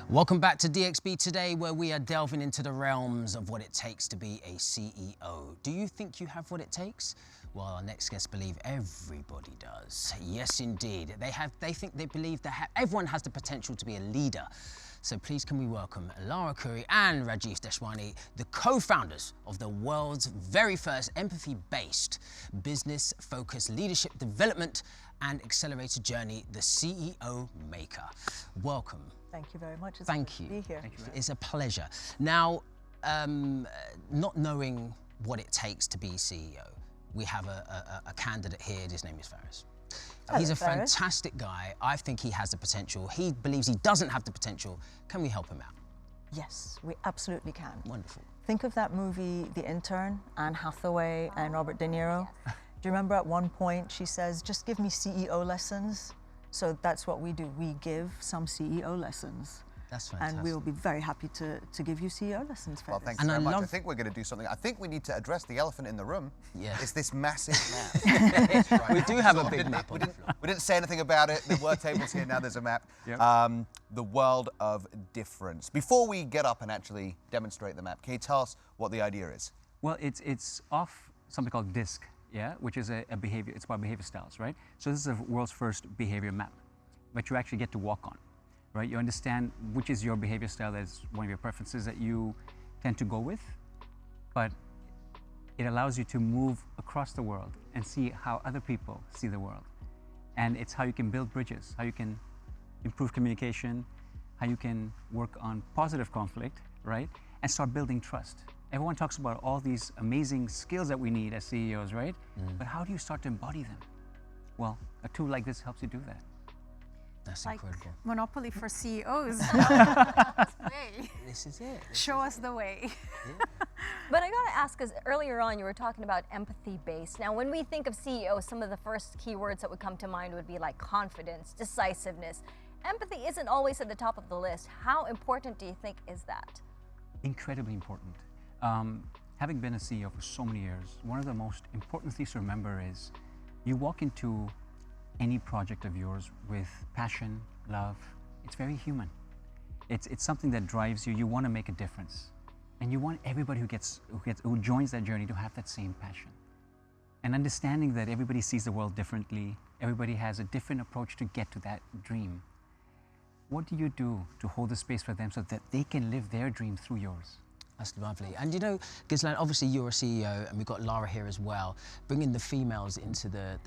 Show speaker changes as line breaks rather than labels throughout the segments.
Welcome back to DXB Today, where we are delving into the realms of what it takes to be a CEO. Do you think you have what it takes? Well, our next guests believe everybody does. Yes, indeed. They believe that everyone has the potential to be a leader. So please can we welcome Lara, Khouri and Rajeev Daswani, the co-founders of the world's very first empathy-based, business-focused leadership development and accelerator journey, the CEO Maker. Welcome.
Thank you very much.
Thank you.
To be here.
It's a pleasure. Now, not knowing what it takes to be CEO, we have a candidate here. His name is Faris. He's a fantastic guy. I think he has the potential. He believes he doesn't have the potential. Can we help him out?
Yes, we absolutely can.
Wonderful.
Think of that movie, The Intern, Anne Hathaway and Robert De Niro. Yes. Do you remember at one point she says, just give me CEO lessons? So that's what we do. We give some CEO lessons.
That's fantastic.
And we will be very happy to give you CEO lessons, Faris.
Well, thank you very much. I think we're going to do something. I think we need to address the elephant in the room.
Yeah.
It's this massive map. Right.
We do have a big map.
We didn't say anything about it. There were tables here. Now there's a map. Yep. The world of difference. Before we get up and actually demonstrate the map, can you tell us what the idea is?
Well, it's off something called DISC, yeah, which is a behavior. It's about behavior styles, right? So this is the world's first behavior map, but you actually get to walk on. Right, you understand which is your behavior style, that's one of your preferences that you tend to go with, but it allows you to move across the world and see how other people see the world. And it's how you can build bridges, how you can improve communication, how you can work on positive conflict, right? And start building trust. Everyone talks about all these amazing skills that we need as CEOs, right? But how do you start to embody them? Well, a tool like this helps you do that.
That's
like
incredible.
Monopoly for CEOs.
This is it.
Show us the way.
Yeah.
But I gotta ask, because earlier on you were talking about empathy-based. Now, when we think of CEOs, some of the first keywords that would come to mind would be like confidence, decisiveness. Empathy isn't always at the top of the list. How important do you think is that?
Incredibly important. Having been a CEO for so many years, one of the most important things to remember is you walk into any project of yours with passion, love. It's very human. It's something that drives you. You want to make a difference, and you want everybody who joins that journey to have that same passion. And understanding that everybody sees the world differently, everybody has a different approach to get to that dream. What do you do to hold the space for them so that they can live their dream through yours?
That's lovely. And you know, Ghizlan, obviously you're a CEO, and we've got Lara here as well, bringing the females into the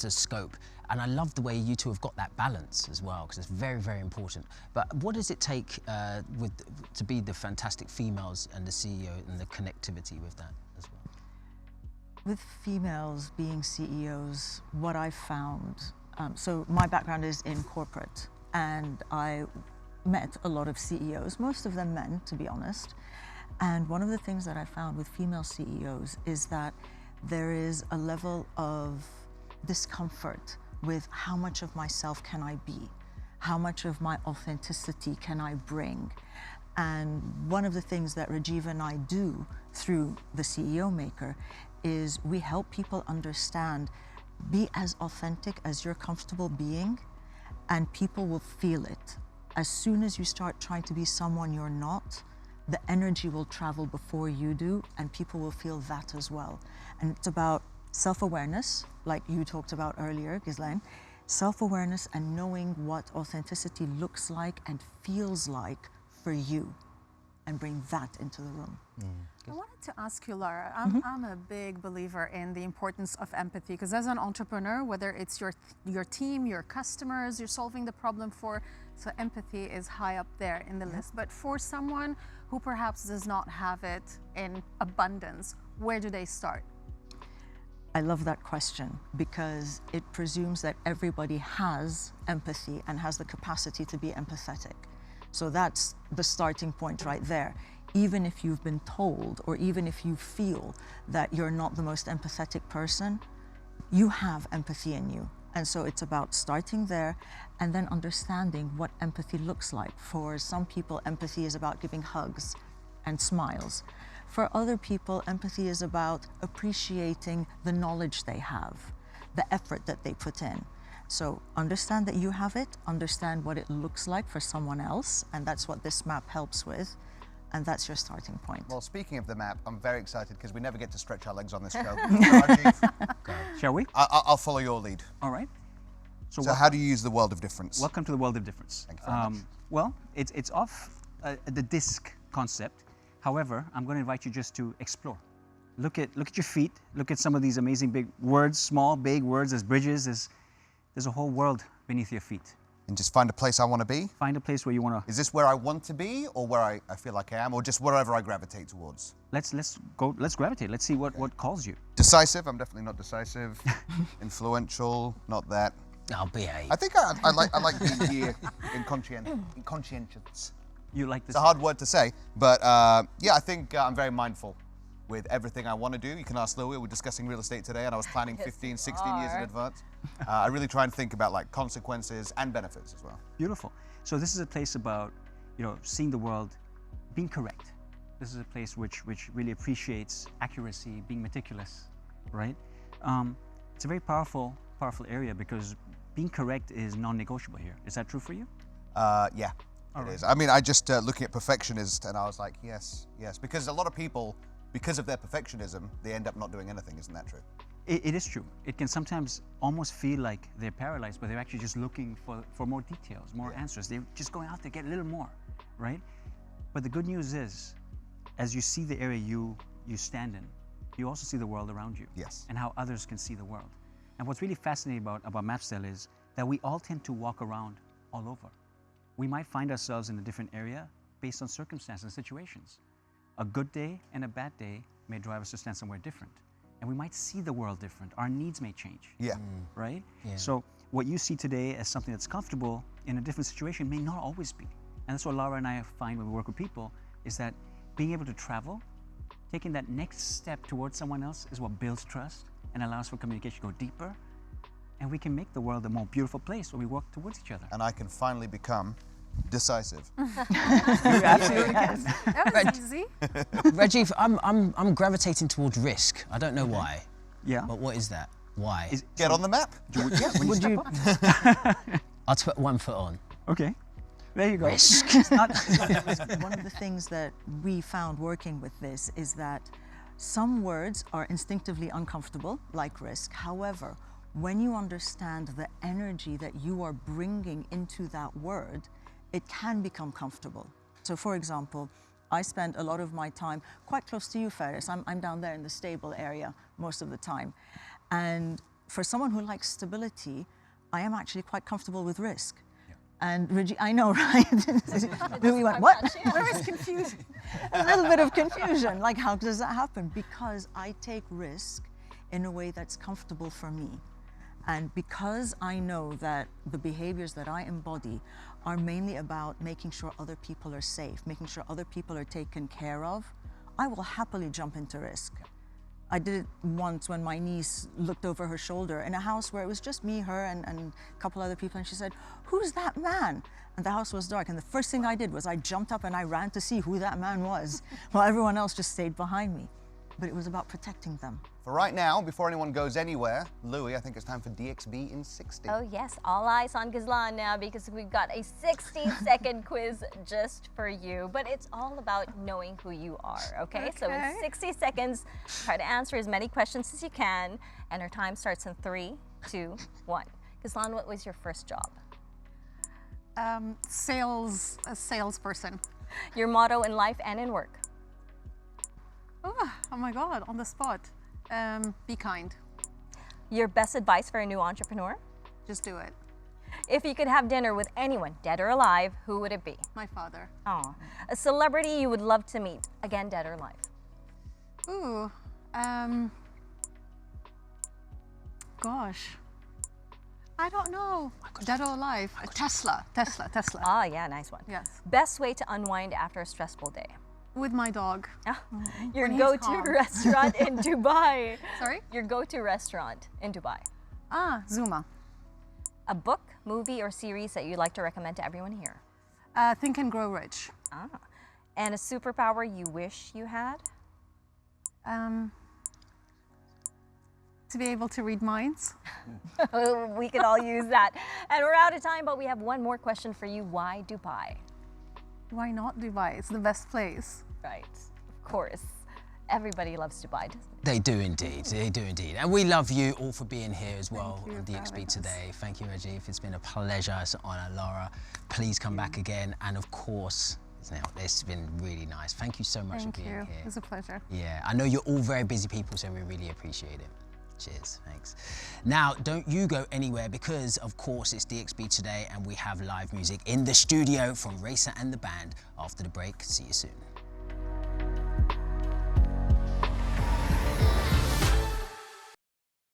scope. And I love the way you two have got that balance as well, because it's very, very important. But what does it take to be the fantastic females and the CEO and the connectivity with that as well?
With females being CEOs, what I found, so my background is in corporate, and I met a lot of CEOs, most of them men, to be honest. And one of the things that I found with female CEOs is that there is a level of discomfort with how much of myself can I be? How much of my authenticity can I bring? And one of the things that Rajeev and I do through the CEO Maker is we help people understand, be as authentic as you're comfortable being, and people will feel it. As soon as you start trying to be someone you're not, the energy will travel before you do, and people will feel that as well. And it's about self-awareness, like you talked about earlier, Ghizlan. Self-awareness and knowing what authenticity looks like and feels like for you, and bring that into the room.
I wanted to ask you, Lara, I'm a big believer in the importance of empathy, because as an entrepreneur, whether it's your team, your customers, you're solving the problem for, so empathy is high up there in the list. But for someone who perhaps does not have it in abundance, where do they start?
I love that question, because it presumes that everybody has empathy and has the capacity to be empathetic. So that's the starting point right there. Even if you've been told, or even if you feel that you're not the most empathetic person, you have empathy in you. And so it's about starting there and then understanding what empathy looks like. For some people, empathy is about giving hugs and smiles. For other people, empathy is about appreciating the knowledge they have, the effort that they put in. So understand that you have it, understand what it looks like for someone else, and that's what this map helps with, and that's your starting point.
Well, speaking of the map, I'm very excited because we never get to stretch our legs on this show. Rajeev,
Shall we?
I'll follow your lead.
All right.
So how do you use the world of difference?
Welcome to the world of difference.
Thank you very much.
Well, it's off the disc concept. However, I'm going to invite you just to explore. Look at your feet. Look at some of these amazing big words, small, big words. There's bridges. There's a whole world beneath your feet.
And just find a place I want to be?
Find a place where you want to.
Is this where I want to be, or where I feel like I am, or just wherever I gravitate towards?
Let's go. Let's gravitate. Let's see what calls you.
Decisive? I'm definitely not decisive. Influential? Not that.
I'll behave.
I think I like being here in conscientious.
You like this?
It's a hard word to say, but yeah, I think I'm very mindful with everything I want to do. You can ask Louie. We're discussing real estate today, and I was planning 15, 16 years in advance. I really try and think about like consequences and benefits as well.
Beautiful. So this is a place about, seeing the world, being correct. This is a place which really appreciates accuracy, being meticulous, right? It's a very powerful area because being correct is non-negotiable here. Is that true for you?
Yeah, it is. I mean, I just looking at perfectionist, and I was like, yes, because a lot of people, because of their perfectionism, they end up not doing anything. Isn't that true?
It is true. It can sometimes almost feel like they're paralyzed, but they're actually just looking for more details, more answers. They're just going out to get a little more, right? But the good news is, as you see the area you stand in, you also see the world around you.
Yes.
And how others can see the world. And what's really fascinating about MapStyle is that we all tend to walk around all over. We might find ourselves in a different area based on circumstances and situations. A good day and a bad day may drive us to stand somewhere different. And we might see the world different. Our needs may change.
Yeah.
Right?
Yeah.
So what you see today as something that's comfortable in a different situation may not always be. And that's what Lara and I find when we work with people, is that being able to travel, taking that next step towards someone else is what builds trust and allows for communication to go deeper. And we can make the world a more beautiful place when we work towards each other.
And I can finally become decisive.
You absolutely can.
That was easy.
Rajeev, I'm gravitating towards risk. I don't know why.
Yeah.
But what is that? Why?
Get on the map.
Would you? I'll put 1 foot on.
Okay. There you go.
Risk.
One of the things that we found working with this is that some words are instinctively uncomfortable, like risk. However, when you understand the energy that you are bringing into that word, it can become comfortable. So for example, I spend a lot of my time quite close to you, Ferris. I'm down there in the stable area most of the time. And for someone who likes stability, I am actually quite comfortable with risk. And I know, right? We went, what?
There is confusion.
A little bit of confusion. Like, how does that happen? Because I take risk in a way that's comfortable for me. And because I know that the behaviors that I embody are mainly about making sure other people are safe, making sure other people are taken care of, I will happily jump into risk. I did it once when my niece looked over her shoulder in a house where it was just me, her, and a couple other people, and she said, "Who's that man?" And the house was dark, and the first thing I did was I jumped up and I ran to see who that man was, while everyone else just stayed behind me. But it was about protecting them.
For right now, before anyone goes anywhere, Louie, I think it's time for DXB in 60.
Oh yes, all eyes on Ghazlan now because we've got a 60-second quiz just for you. But it's all about knowing who you are, okay? So in 60 seconds, try to answer as many questions as you can. And our time starts in 3, 2, 1. Ghazlan, what was your first job?
A salesperson.
Your motto in life and in work?
Oh my God, on the spot. Be kind.
Your best advice for a new entrepreneur?
Just do it.
If you could have dinner with anyone, dead or alive, who would it be?
My father.
Oh, a celebrity you would love to meet, again, dead or alive?
Ooh, gosh. I don't know. Dead or alive? Tesla.
Ah, yeah, nice one.
Yes.
Best way to unwind after a stressful day?
With my dog.
Your
When he's
go-to
calm.
restaurant in Dubai.
Sorry?
Your go-to restaurant in Dubai.
Zuma.
A book, movie, or series that you'd like to recommend to everyone here?
Think and Grow Rich.
And a superpower you wish you had?
To be able to read minds.
We could all use that. And we're out of time, but we have one more question for you. Why Dubai?
Why not Dubai? It's the best place.
Right, of course. Everybody loves Dubai, doesn't it?
They do indeed, they do indeed. And we love you all for being here as well
you
on
for
DXB
having us.
today. Thank you, Rajeev. It's been a pleasure. It's an honor, Lara. Please come back again. And of course, it's been really nice. Thank you so much
Thank
for being
you.
here.
It was a pleasure.
Yeah, I know you're all very busy people, so we really appreciate it. Cheers, thanks. Now, don't you go anywhere because, of course, it's DXB today and we have live music in the studio from Racer and the band. After the break, see you soon.